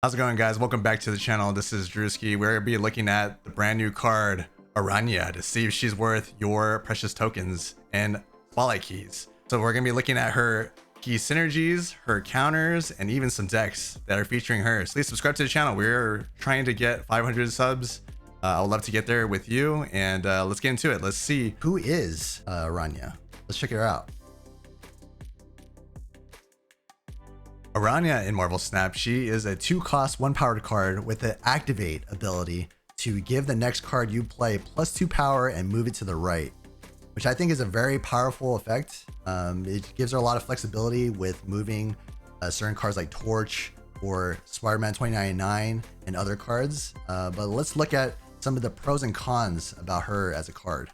How's it going, guys? Welcome back to the channel. This is DDDREWSKY. We're going to be looking at the brand new card, Araña, to see if she's worth your precious tokens and spotlight keys. So we're going to be looking at her key synergies, her counters, and even some decks that are featuring her. So please subscribe to the channel. We're trying to get 500 subs. I would love to get there with you, and let's get into it. Let's see who is Araña. Let's check her out. Arana in Marvel Snap, she is a 2-cost 1-powered card with the activate ability to give the next card you play +2 power and move it to the right, which I think is a very powerful effect. It gives her a lot of flexibility with moving certain cards like Torch or Spider-Man 2099 and other cards. But let's look at some of the pros and cons about her as a card.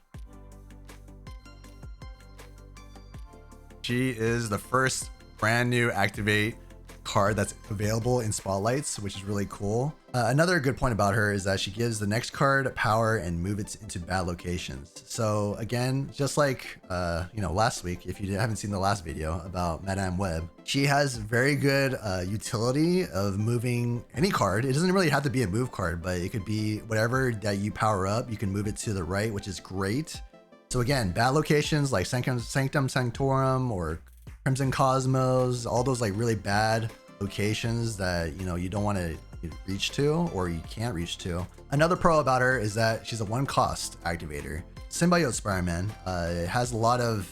She is the first brand new activate card that's available in spotlights, which is really cool. Another good point about her is that she gives the next card power and move it into bad locations. So again, just like last week, if you haven't seen the last video about Madame Web, she has very good utility of moving any card. It doesn't really have to be a move card, but it could be whatever that you power up, you can move it to the right, which is great. So again, bad locations like Sanctum Sanctorum or Crimson Cosmos, all those like really bad locations that you don't want to reach to or you can't reach to. Another pro about her is that she's a 1-cost activator. Symbiote Spider-Man has a lot of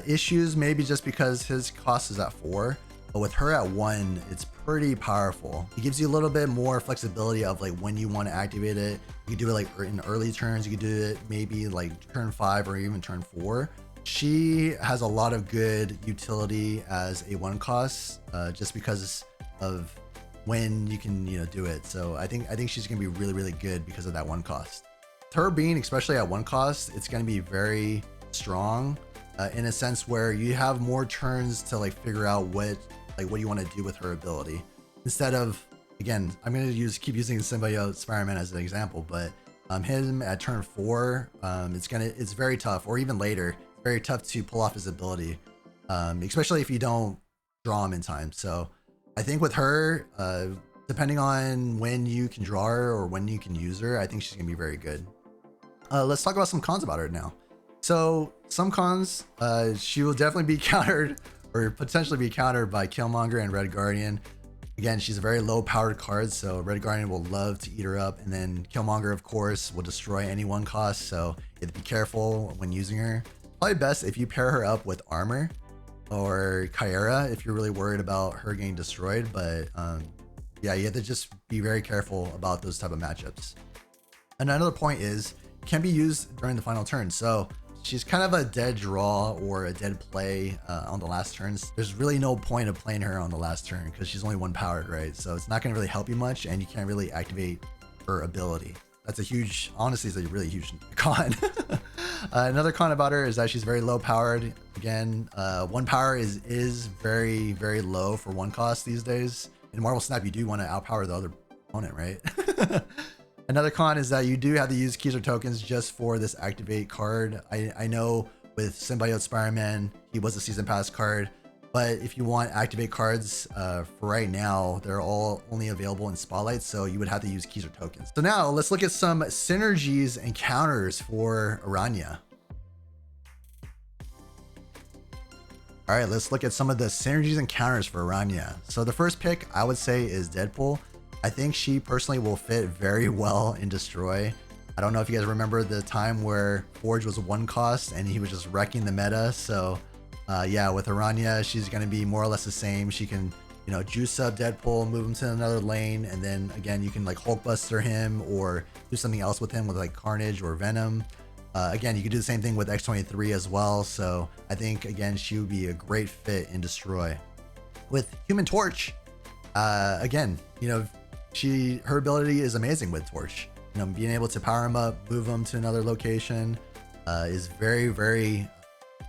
issues, maybe just because his cost is at 4, but with her at 1, it's pretty powerful. It gives you a little bit more flexibility of like when you want to activate it. You can do it like in early turns, you can do it maybe like turn 5 or even turn 4. She has a lot of good utility as a 1-cost, just because of when you can do it. So I think she's gonna be really good because of that 1-cost. Her being especially at 1-cost, it's gonna be very strong in a sense where you have more turns to like figure out what you want to do with her ability. Instead of, again, I'm gonna keep using Symbiote Spider-Man as an example, but him at turn 4, it's very tough, or even later. Very tough to pull off his ability, especially if you don't draw him in time. So I think with her, depending on when you can draw her or when you can use her, I think she's gonna be very good. Let's talk about some cons about her now. So some cons, she will definitely be countered or potentially be countered by Killmonger and Red Guardian. Again, she's a very low powered card, so Red Guardian will love to eat her up, and then Killmonger, of course, will destroy any 1-cost, so you have to be careful when using her. Probably best if you pair her up with Armor or Kyra if you're really worried about her getting destroyed. But yeah, you have to just be very careful about those type of matchups. And another point is, it can be used during the final turn. So she's kind of a dead draw or a dead play on the last turns. There's really no point of playing her on the last turn because she's only 1-powered, right? So it's not going to really help you much, and you can't really activate her ability. That's a huge, honestly, it's a really huge con. Another con about her is that she's very low powered. Again, 1 power is very low for 1-cost these days. In Marvel Snap, you do want to outpower the other opponent, right? Another con is that you do have to use keys or tokens just for this activate card. I know with Symbiote Spider-Man, he was a season pass card, but if you want activate cards for right now, they're all only available in spotlight, so you would have to use keys or tokens. So now let's look at some synergies and counters for Araña. All right, let's look at some of the synergies and counters for Araña. So the first pick I would say is Deadpool. I think she personally will fit very well in Destroy. I don't know if you guys remember the time where Forge was a 1-cost and he was just wrecking the meta. So yeah, with Araña, she's going to be more or less the same. She can, juice up Deadpool, move him to another lane, and then again, you can like Hulkbuster him or do something else with him with like Carnage or Venom. Again, you could do the same thing with X-23 as well. So I think, again, she would be a great fit in Destroy. With Human Torch, again, her ability is amazing with Torch. Being able to power him up, move him to another location is very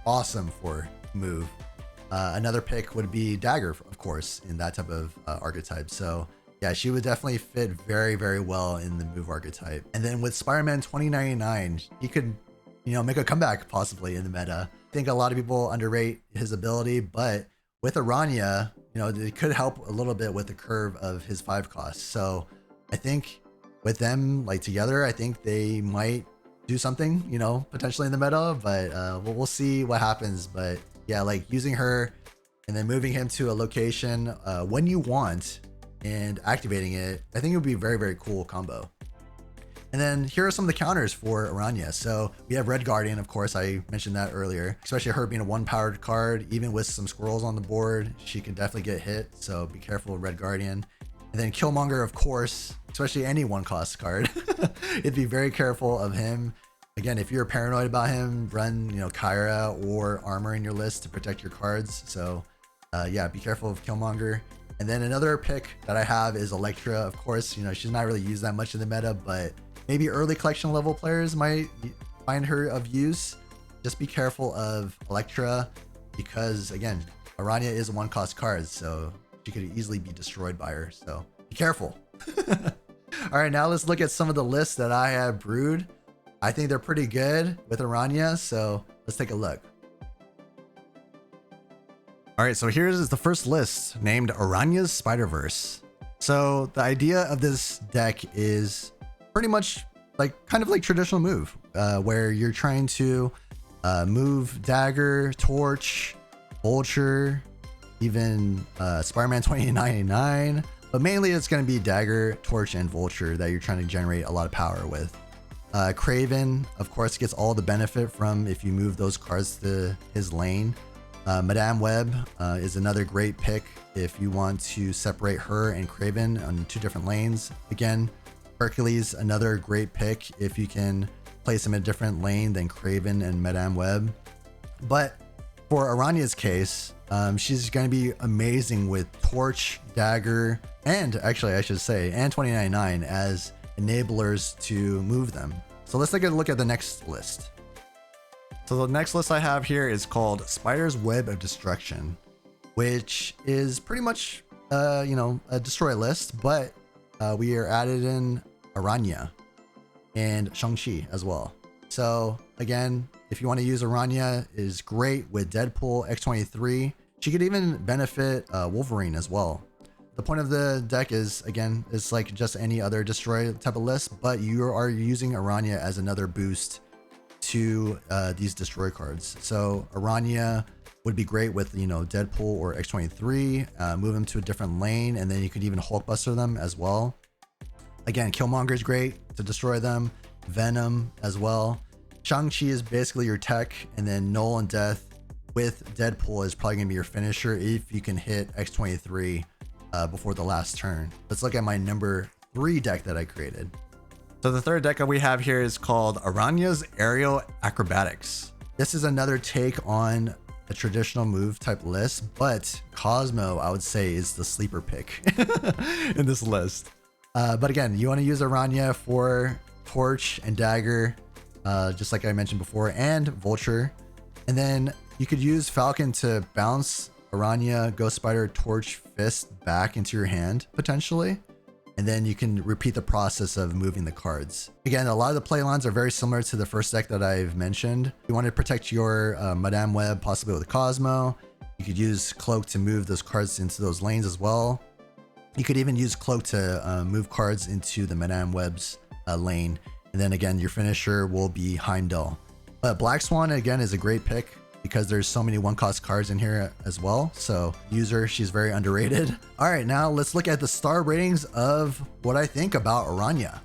awesome for move. Another pick would be Dagger, of course, in that type of archetype. So yeah, she would definitely fit very well in the move archetype. And then with Spider-Man 2099, he could make a comeback possibly in the meta. I think a lot of people underrate his ability, but with Araña, you know, it could help a little bit with the curve of his 5 cost. So I think with them like together, I think they might do something, you know, potentially in the meta, but we'll see what happens. But yeah, like using her and then moving him to a location when you want and activating it, I think it would be a very, very cool combo. And then here are some of the counters for Araña. So we have Red Guardian, of course, I mentioned that earlier, especially her being a 1-powered card. Even with some squirrels on the board, she can definitely get hit. So be careful with Red Guardian. And then Killmonger, of course, especially any 1-cost card. It'd be very careful of him. Again, if you're paranoid about him, run, you know, Kyra or Armor in your list to protect your cards. So yeah, be careful of Killmonger. And then another pick that I have is Elektra. Of course, you know, she's not really used that much in the meta, but maybe early collection level players might find her of use. Just be careful of Elektra because, again, Araña is a 1-cost card, so she could easily be destroyed by her. So be careful. All right, now let's look at some of the lists that I have brewed. I think they're pretty good with Araña, so let's take a look. All right, so here's the first list named Araña's Spider-Verse. So the idea of this deck is pretty much like kind of like traditional move, where you're trying to move Dagger, Torch, Vulture, even Spider-Man 2099, but mainly it's going to be Dagger, Torch, and Vulture that you're trying to generate a lot of power with. Craven, of course, gets all the benefit from if you move those cards to his lane. Madame Web is another great pick if you want to separate her and Craven on 2 different lanes. Again, Hercules, another great pick if you can place him in a different lane than Craven and Madame Web. But for Araña's case, she's going to be amazing with Torch, Dagger, and actually I should say, and 2099 as enablers to move them. So let's take a look at the next list. So the next list I have here is called Spider's Web of Destruction, which is pretty much, you know, a destroy list, but we are added in Araña and Shang-Chi as well. So again, if you want to use Araña, is great with Deadpool, X-23. She could even benefit Wolverine as well. The point of the deck is, again, it's like just any other destroy type of list, but you are using Araña as another boost to these destroy cards. So Araña would be great with, you know, Deadpool or X-23, move them to a different lane, and then you could even Hulkbuster them as well. Again, Killmonger is great to destroy them, Venom as well. Shang-Chi is basically your tech, and then Null and Death with Deadpool is probably gonna be your finisher if you can hit X-23 before the last turn. Let's look at my number 3 deck that I created. So the third deck that we have here is called Araña's Aerial Acrobatics. This is another take on a traditional move type list, but Cosmo, I would say, is the sleeper pick in this list. But again, you want to use Araña for Torch and Dagger, just like I mentioned before, and Vulture. And then you could use Falcon to bounce Araña, Ghost Spider, Torch, Fist back into your hand, potentially. And then you can repeat the process of moving the cards. Again, a lot of the play lines are very similar to the first deck that I've mentioned. You want to protect your Madame Web, possibly with Cosmo. You could use Cloak to move those cards into those lanes as well. You could even use Cloak to move cards into the Madame Web's lane. And then again, your finisher will be Heimdall. But Black Swan, again, is a great pick because there's so many 1-cost cards in here as well. So use her, she's very underrated. All right, now let's look at the star ratings of what I think about Araña.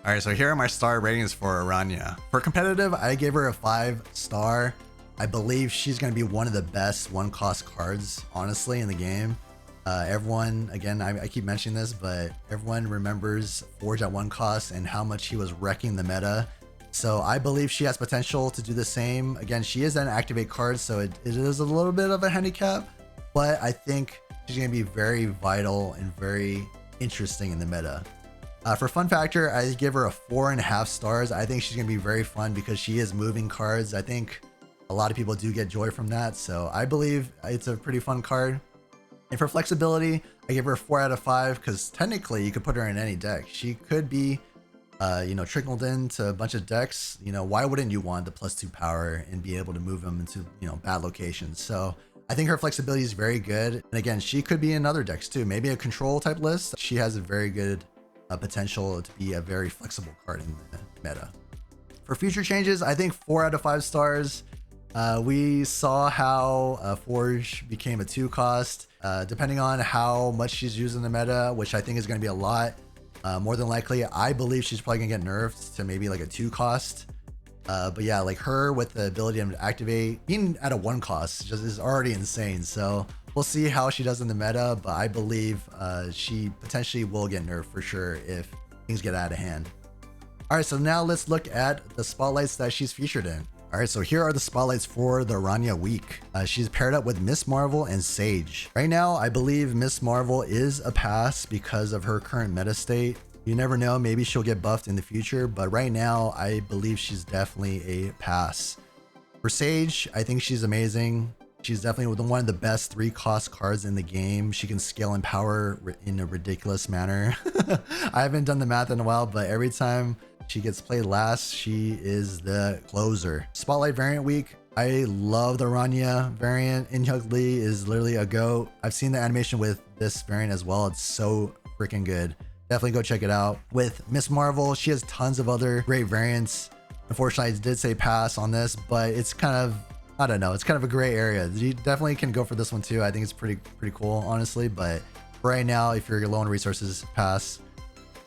All right, so here are my star ratings for Araña. For competitive, I gave her a 5-star. I believe she's gonna be one of the best 1-cost cards, honestly, in the game. Everyone, again, I keep mentioning this, but everyone remembers Forge at 1 cost and how much he was wrecking the meta. So I believe she has potential to do the same. Again, she is an activate card, so it is a little bit of a handicap, but I think she's going to be very vital and very interesting in the meta. For fun factor, I give her a 4.5 stars. I think she's going to be very fun because she is moving cards. I think a lot of people do get joy from that. So I believe it's a pretty fun card. And for flexibility, I give her a 4 out of 5 because technically you could put her in any deck. She could be you know, trickled into a bunch of decks, you know, why wouldn't you want the +2 power and be able to move them into, you know, bad locations? So I think her flexibility is very good. And again, she could be in other decks too, maybe a control type list. She has a very good potential to be a very flexible card in the meta. For future changes, I think 4 out of 5 stars. We saw how Forge became a 2 cost, depending on how much she's used in the meta, which I think is going to be a lot. More than likely, I believe she's probably gonna get nerfed to maybe like a 2 cost. But yeah, like her with the ability to activate, being at a 1 cost just is already insane. So we'll see how she does in the meta, but I believe she potentially will get nerfed for sure if things get out of hand. All right, so now let's look at the spotlights that she's featured in. All right, so here are the spotlights for the Araña week. She's paired up with Miss Marvel and Sage. Right now, I believe Miss Marvel is a pass because of her current meta state. You never know, maybe she'll get buffed in the future, but right now, I believe she's definitely a pass. For Sage, I think she's amazing. She's definitely one of the best 3 cost cards in the game. She can scale in power in a ridiculous manner. I haven't done the math in a while, but every time she gets played last, she is the closer. Spotlight variant week. I love the Araña variant. In-Hyuk Lee is literally a GOAT. I've seen the animation with this variant as well. It's so freaking good. Definitely go check it out. With Miss Marvel, she has tons of other great variants. Unfortunately, I did say pass on this, but it's kind of, I don't know, it's kind of a gray area. You definitely can go for this one too. I think it's pretty cool, honestly. But right now, if you're low on resources, pass.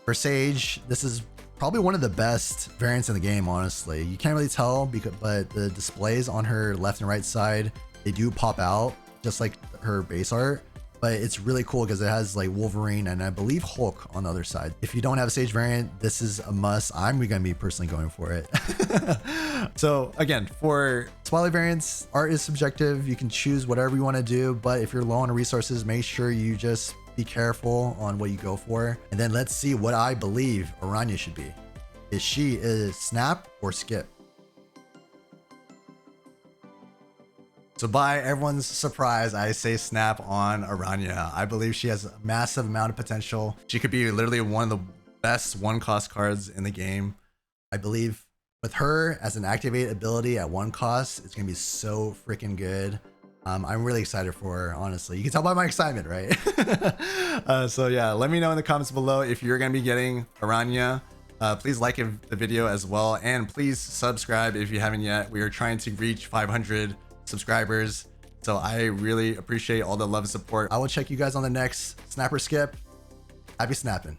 For Sage, this is probably one of the best variants in the game, honestly. You can't really tell, but the displays on her left and right side, they do pop out just like her base art. But it's really cool because it has like Wolverine and I believe Hulk on the other side. If you don't have a Sage variant, this is a must. I'm gonna be personally going for it. So again, for spotlight variants, art is subjective. You can choose whatever you want to do, but if you're low on resources, make sure you just be careful on what you go for. And then let's see what I believe Araña should be. Is she a snap or skip? So by everyone's surprise, I say snap on Araña. I believe she has a massive amount of potential. She could be literally one of the best 1 cost cards in the game. I believe with her as an activate ability at 1 cost, it's gonna be so freaking good. I'm really excited for her, honestly. You can tell by my excitement, right? So yeah, let me know in the comments below if you're gonna be getting Araña. Please like the video as well, and please subscribe if you haven't yet. We are trying to reach 500 subscribers, so I really appreciate all the love and support. I will check you guys on the next snap or skip. Happy snapping.